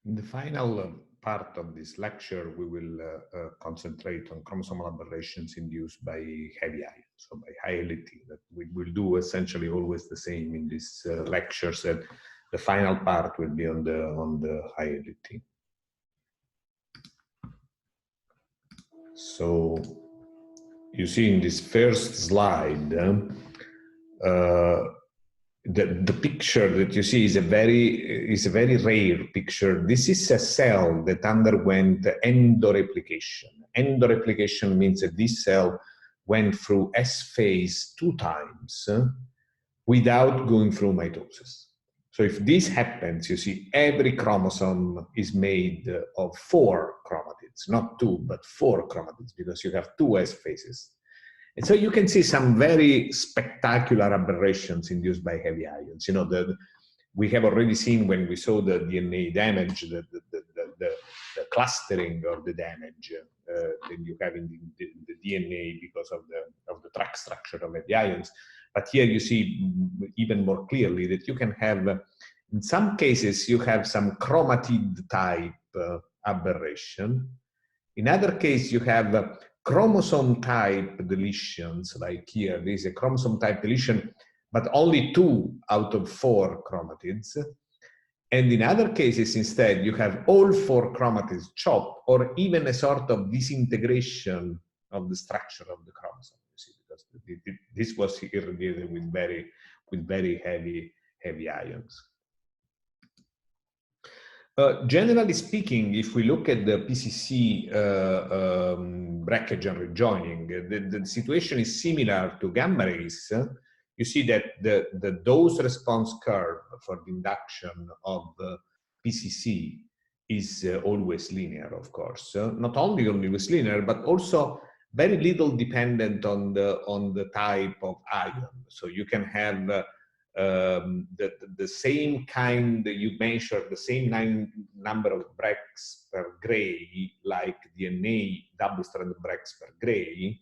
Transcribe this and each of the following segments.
In the final part of this lecture, we will concentrate on chromosomal aberrations induced by heavy ions, so by high LT. That we will do essentially always the same in these lectures. That the final part will be on the high LT. So you see in this first slide. The picture that you see is a very rare picture. This is a cell that underwent endoreplication. Endoreplication means that this cell went through S phase 2 times without going through mitosis. So if this happens, you see every chromosome is made of 4 chromatids, not 2, but 4 chromatids, because you have 2 S phases. And so you can see some very spectacular aberrations induced by heavy ions. You know, we have already seen when we saw the DNA damage, the clustering of the damage that you have in the DNA because of the track structure of heavy ions. But here you see even more clearly that you can have, in some cases, you have some chromatid type aberration. In other cases, you have chromosome type deletions, like here, there is a chromosome type deletion, but only 2 out of 4 chromatids. And in other cases, instead, you have all 4 chromatids chopped, or even a sort of disintegration of the structure of the chromosome. You see, because this was irradiated with very heavy ions. Generally speaking, if we look at the PCC breakage and rejoining, the situation is similar to gamma rays. You see that the dose response curve for the induction of PCC is always linear, of course. Not only always linear, but also very little dependent on the type of ion. So you can have the same kind, you measure the same number of breaks per gray, like DNA double-stranded breaks per gray,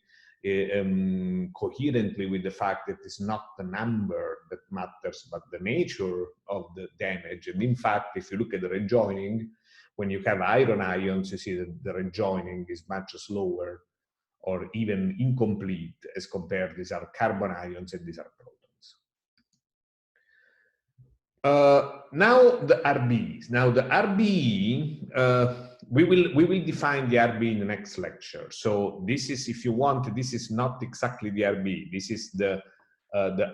coherently with the fact that it's not the number that matters, but the nature of the damage. And in fact, if you look at the rejoining, when you have iron ions, you see that the rejoining is much slower or even incomplete as compared. These are carbon ions and these are protons. Now the RBEs. Now the RBE, we will define the RBE in the next lecture. So this is, if you want, this is not exactly the RBE. This is the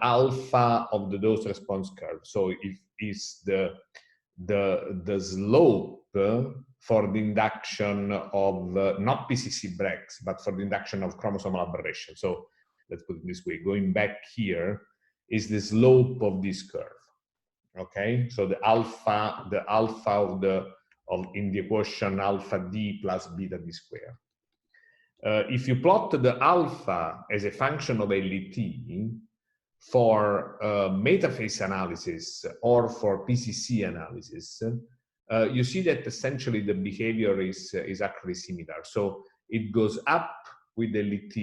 alpha of the dose response curve. So it is the slope for the induction of not PCC breaks, but for the induction of chromosomal aberration. So let's put it this way: going back here is the slope of this curve. Okay, so the alpha of in the equation alpha d plus beta d square. If you plot the alpha as a function of LET for metaphase analysis or for PCC analysis, you see that essentially the behavior is actually similar. So it goes up with LET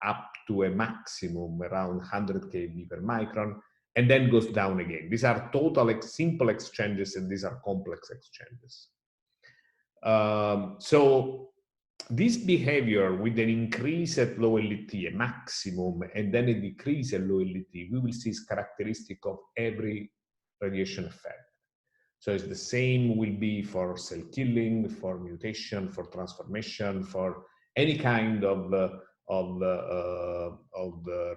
up to a maximum around 100 kV per micron, and then goes down again. These are total simple exchanges, and these are complex exchanges. So this behavior with an increase at low LET, a maximum, and then a decrease at low LET, we will see is characteristic of every radiation effect. So it's the same will be for cell killing, for mutation, for transformation, for any kind of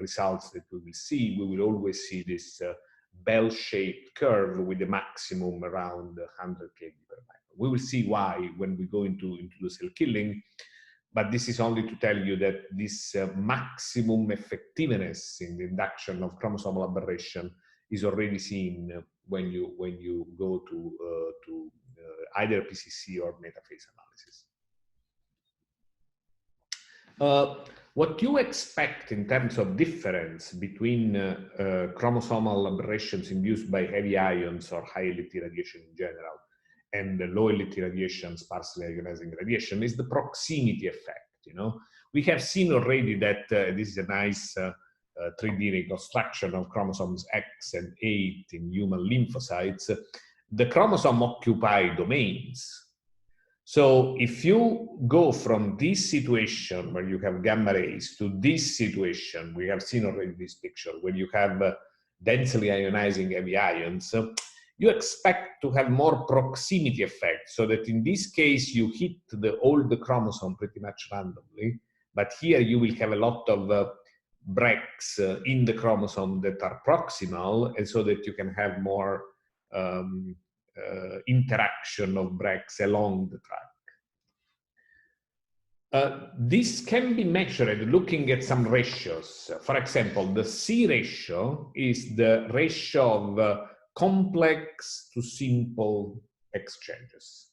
results that we will see. We will always see this bell-shaped curve with a maximum around 100 kV per micron. We will see why when we go into the cell killing, but this is only to tell you that this maximum effectiveness in the induction of chromosomal aberration is already seen when you go to either PCC or metaphase analysis. What you expect in terms of difference between chromosomal aberrations induced by heavy ions or high LET radiation in general and the low LET radiation, sparsely ionizing radiation, is the proximity effect. You know, we have seen already that this is a nice 3D reconstruction of chromosomes X and 8 in human lymphocytes. the chromosome occupy domains. So if you go from this situation where you have gamma rays to this situation, we have seen already this picture, where you have densely ionizing heavy ions, you expect to have more proximity effect, so that in this case you hit all the chromosome pretty much randomly, but here you will have a lot of breaks in the chromosome that are proximal, and so that you can have more interaction of breaks along the track. This can be measured looking at some ratios. For example, the C ratio is the ratio of complex to simple exchanges.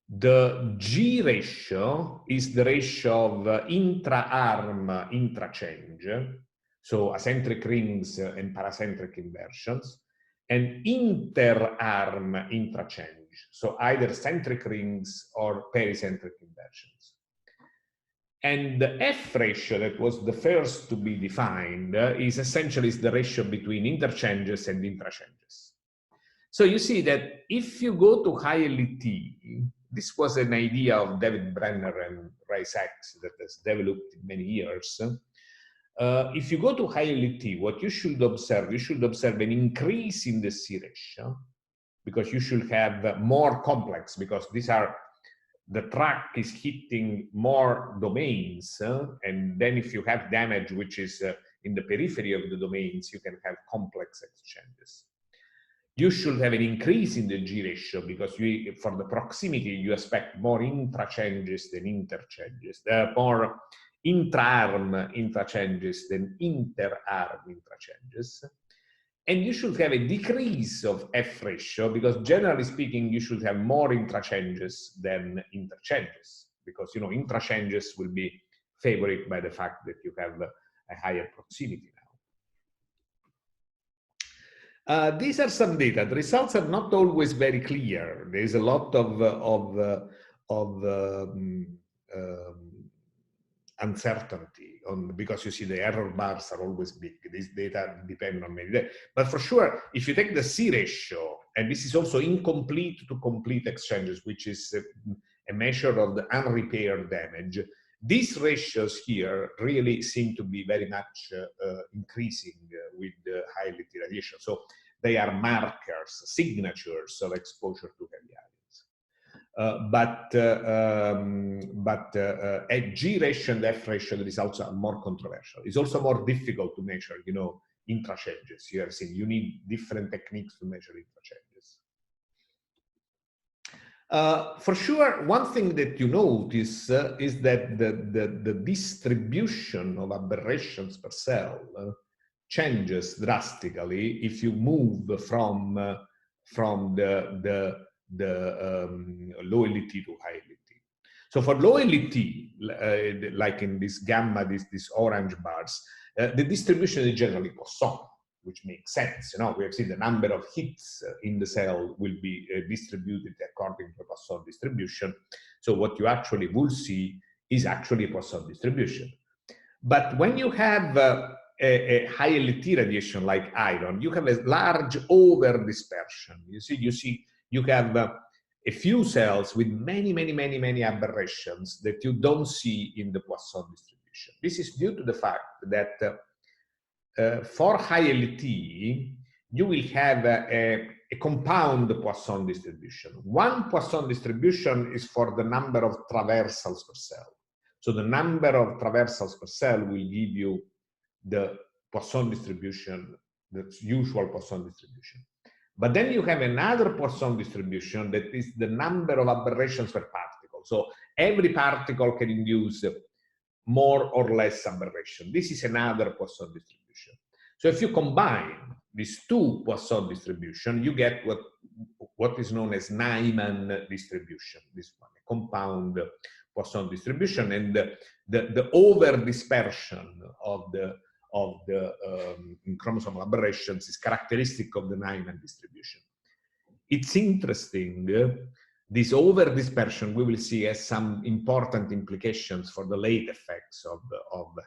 The G ratio is the ratio of intra-arm intrachange, so acentric rings and paracentric inversions, and inter-arm intrachange, so either centric rings or pericentric inversions. And the F ratio, that was the first to be defined, is essentially the ratio between interchanges and intrachanges. So you see that if you go to high LET, this was an idea of David Brenner and Ray Sachs that has developed in many years. If you go to high LET, what you should observe an increase in the C ratio, because you should have more complex, because these are, the track is hitting more domains, and then if you have damage which is in the periphery of the domains, you can have complex exchanges. You should have an increase in the G ratio, because for the proximity, you expect more intrachanges than interchanges. There are more intra-arm interchanges than inter-arm interchanges. And you should have a decrease of F ratio, because generally speaking, you should have more intrachanges than interchanges, because intrachanges will be favored by the fact that you have a higher proximity now. These are some data. The results are not always very clear. There is a lot of uncertainty because you see the error bars are always big. These data depend on many data. But for sure, if you take the C ratio, and this is also incomplete to complete exchanges, which is a measure of the unrepaired damage, these ratios here really seem to be very much increasing with the high LET radiation. So they are markers, signatures of exposure to heavy ions. At G ratio and F ratio, the results are more controversial. It's also more difficult to measure, intrachanges. You have seen, you need different techniques to measure intrachanges. For sure, one thing that you notice is that the distribution of aberrations per cell changes drastically if you move from the low LET to high LET. So for low LET, like in this gamma, these orange bars, the distribution is generally Poisson, which makes sense. We have seen the number of hits in the cell will be distributed according to Poisson distribution. So what you actually will see is actually a Poisson distribution. But when you have a high LET radiation like iron, you have a large over dispersion. You have a few cells with many aberrations that you don't see in the Poisson distribution. This is due to the fact that for high LET, you will have a compound Poisson distribution. One Poisson distribution is for the number of traversals per cell. So the number of traversals per cell will give you the Poisson distribution, the usual Poisson distribution. But then you have another Poisson distribution that is the number of aberrations per particle. So every particle can induce more or less aberration. This is another Poisson distribution. So if you combine these two Poisson distributions, you get what is known as Nyman distribution, this one, a compound Poisson distribution, and the over dispersion of the chromosomal aberrations is characteristic of the Nyman distribution. It's interesting, this over dispersion we will see has some important implications for the late effects of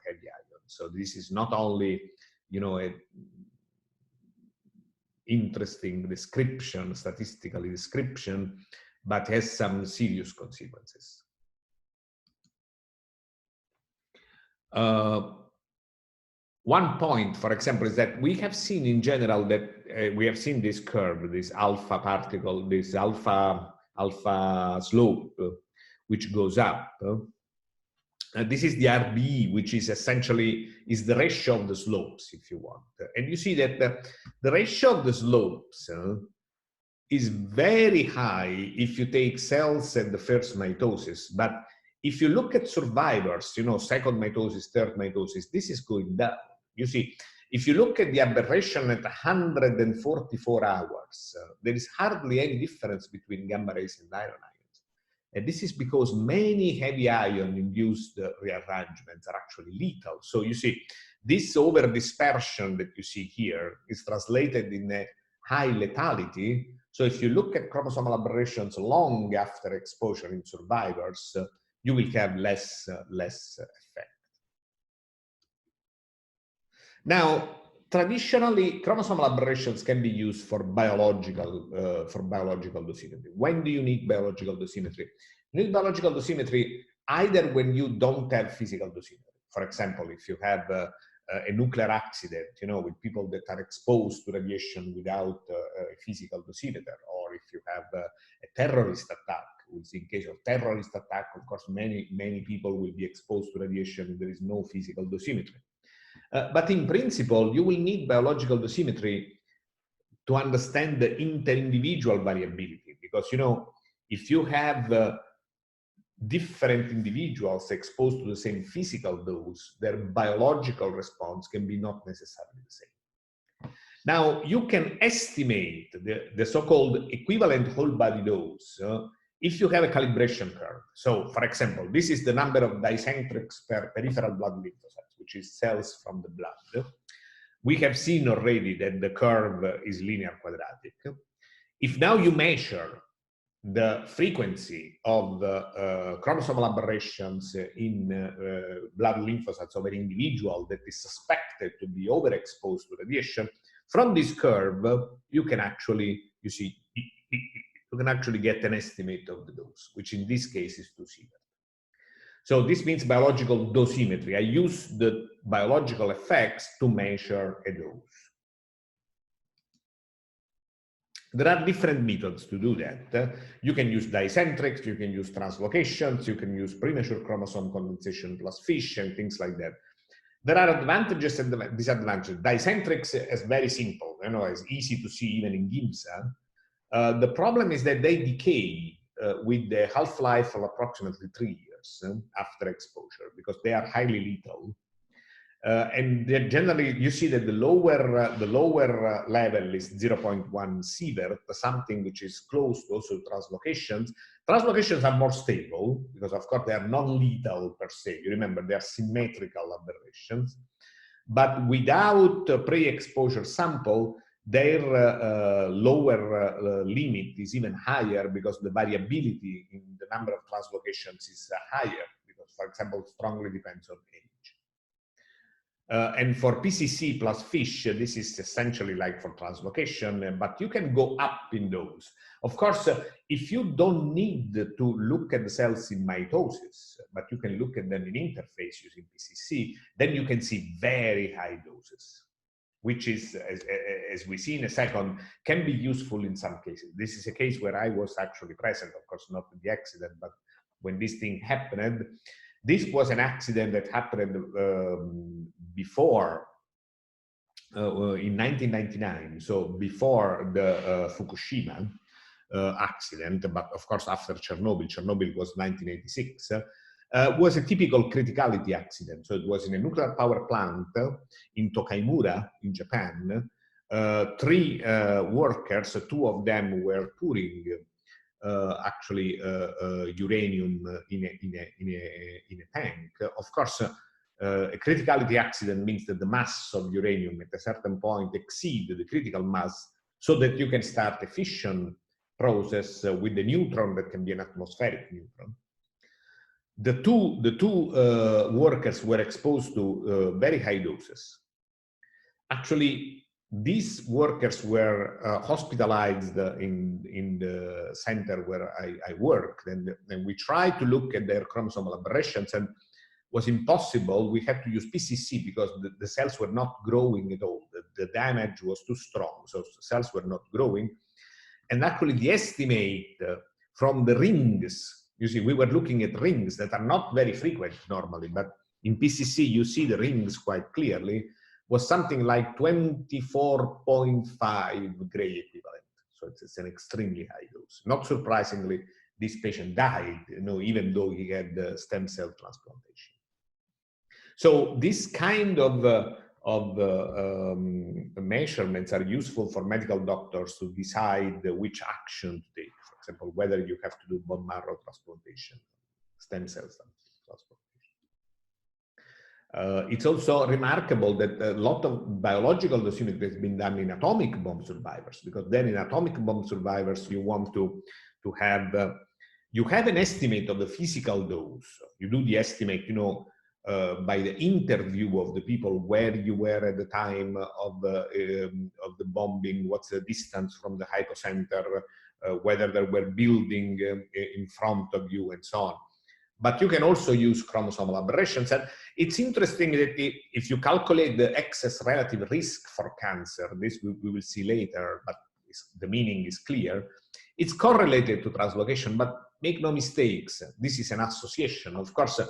heavy ions. So this is not only, interesting description, statistical description, but has some serious consequences. One point, for example, is that we have seen in general that we have seen this curve, this alpha particle, this alpha slope, which goes up. This is the RBE, which is essentially is the ratio of the slopes, if you want. And you see that the ratio of the slopes is very high if you take cells at the first mitosis, but if you look at survivors, you know, second mitosis, third mitosis, this is going down. You see, if you look at the aberration at 144 hours, there is hardly any difference between gamma rays and iron ions. And this is because many heavy ion-induced rearrangements are actually lethal. So you see, this over-dispersion that you see here is translated in a high lethality. So if you look at chromosomal aberrations long after exposure in survivors, you will have less effect. Now, traditionally, chromosomal aberrations can be used for biological dosimetry. When do you need biological dosimetry? You need biological dosimetry either when you don't have physical dosimetry. For example, if you have a nuclear accident, you know, with people that are exposed to radiation without a physical dosimeter, or if you have a terrorist attack, which in case of terrorist attack, of course, many people will be exposed to radiation if there is no physical dosimetry. But in principle, you will need biological dosimetry to understand the inter-individual variability, because, you know, if you have different individuals exposed to the same physical dose, their biological response can be not necessarily the same. Now, you can estimate the so-called equivalent whole body dose if you have a calibration curve. So, for example, this is the number of dicentrics per peripheral blood lymphocytes, which is cells from the blood. We have seen already that the curve is linear quadratic. If now you measure the frequency of chromosomal aberrations in blood lymphocytes of an individual that is suspected to be overexposed to radiation, from this curve, you can actually, you see, you can actually get an estimate of the dose, which in this case is 2 sievert. So this means biological dosimetry. I use the biological effects to measure a dose. There are different methods to do that. You can use dicentrics, you can use translocations, you can use premature chromosome condensation plus FISH and things like that. There are advantages and disadvantages. Dicentrics is very simple, you know, it's easy to see even in GIMSA. The problem is that they decay with the half-life of approximately 3 years after exposure, because they are highly lethal. And generally, you see that the lower level is 0.1 sievert, something which is close to also translocations. Translocations are more stable because, of course, they are non-lethal per se. You remember, they are symmetrical aberrations. But without a pre-exposure sample, their lower limit is even higher because the variability in the number of translocations is higher because, for example, it strongly depends on age. And for PCC plus FISH, this is essentially like for translocation, but you can go up in those. Of course, if you don't need to look at the cells in mitosis, but you can look at them in interface using PCC, then you can see very high doses, which is, as we see in a second, can be useful in some cases. This is a case where I was actually present, of course, not in the accident, but when this thing happened. This was an accident that happened before, in 1999, so before the Fukushima accident, but of course after Chernobyl. Chernobyl was 1986. Was a typical criticality accident. So it was in a nuclear power plant in Tokaimura, in Japan. 3 workers, 2 of them were pouring uranium in a tank. Of course, a criticality accident means that the mass of uranium at a certain point exceeds the critical mass, so that you can start a fission process with the neutron that can be an atmospheric neutron. The two workers were exposed to very high doses. Actually, these workers were hospitalized in the center where I worked, and we tried to look at their chromosomal aberrations, and was impossible. We had to use PCC because the cells were not growing at all. The damage was too strong, so cells were not growing. And actually the estimate from the rings, you see, we were looking at rings that are not very frequent normally, but in PCC you see the rings quite clearly, was something like 24.5 gray equivalent. So it's an extremely high dose. Not surprisingly, this patient died, even though he had stem cell transplantation. So this kind of measurements are useful for medical doctors to decide which action to take. For example, whether you have to do bone marrow transplantation, stem cell transplantation. It's also remarkable that a lot of biological dosimetry has been done in atomic bomb survivors, because then in atomic bomb survivors you want to have you have an estimate of the physical dose. You do the estimate, by the interview of the people, where you were at the time of the bombing, what's the distance from the hypocenter, whether there were building in front of you, and so on. But you can also use chromosomal aberrations. And it's interesting that if you calculate the excess relative risk for cancer, this we will see later, but the meaning is clear, it's correlated to translocation, but make no mistakes, this is an association. Of course,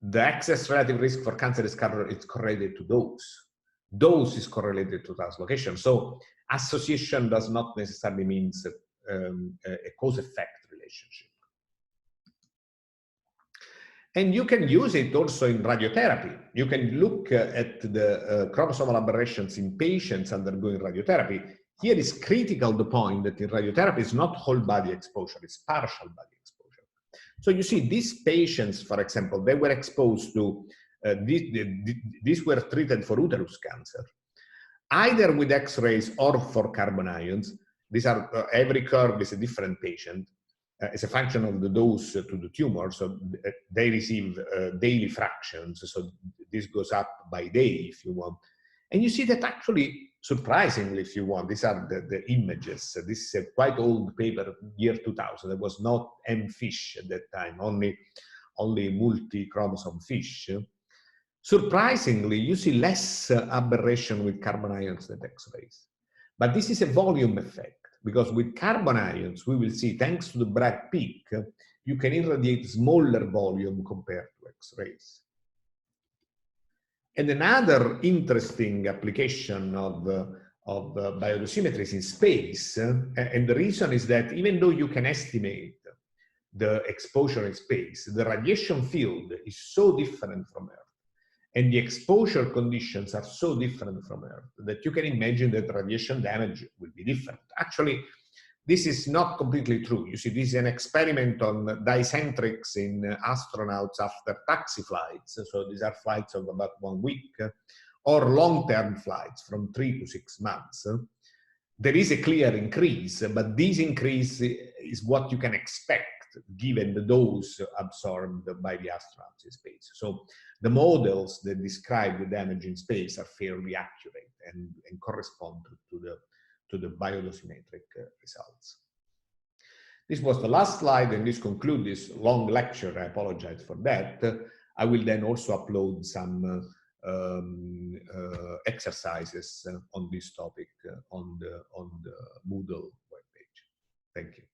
the excess relative risk for cancer is correlated to dose. Dose is correlated to translocation. So association does not necessarily mean a cause-effect relationship. And you can use it also in radiotherapy. You can look at the chromosomal aberrations in patients undergoing radiotherapy. Here is critical the point that in radiotherapy is not whole body exposure, it's partial body exposure. So you see, these patients, for example, they were exposed to, these were treated for uterus cancer, either with X-rays or for carbon ions. These are, every curve is a different patient. It's a function of the dose to the tumor, so they receive daily fractions, so this goes up by day if you want. And you see that actually, surprisingly, if you want, these are the images. This is a quite old paper, year 2000. There was not M-fish at that time, only multi-chromosome fish. Surprisingly, you see less aberration with carbon ions than X-rays. But this is a volume effect, because with carbon ions, we will see, thanks to the Bragg peak, you can irradiate smaller volume compared to X-rays. And another interesting application of biodosimetry is in space. And the reason is that even though you can estimate the exposure in space, the radiation field is so different from Earth, and the exposure conditions are so different from Earth, that you can imagine that radiation damage will be different. Actually, this is not completely true. You see, this is an experiment on dicentrics in astronauts after taxi flights. So these are flights of about 1 week, or long-term flights from 3 to 6 months. There is a clear increase, but this increase is what you can expect given the dose absorbed by the astronauts in space. So the models that describe the damage in space are fairly accurate and correspond to the biodosimetric results. This was the last slide, and this concludes this long lecture. I apologize for that. I will then also upload some exercises on this topic on the Moodle webpage. Thank you.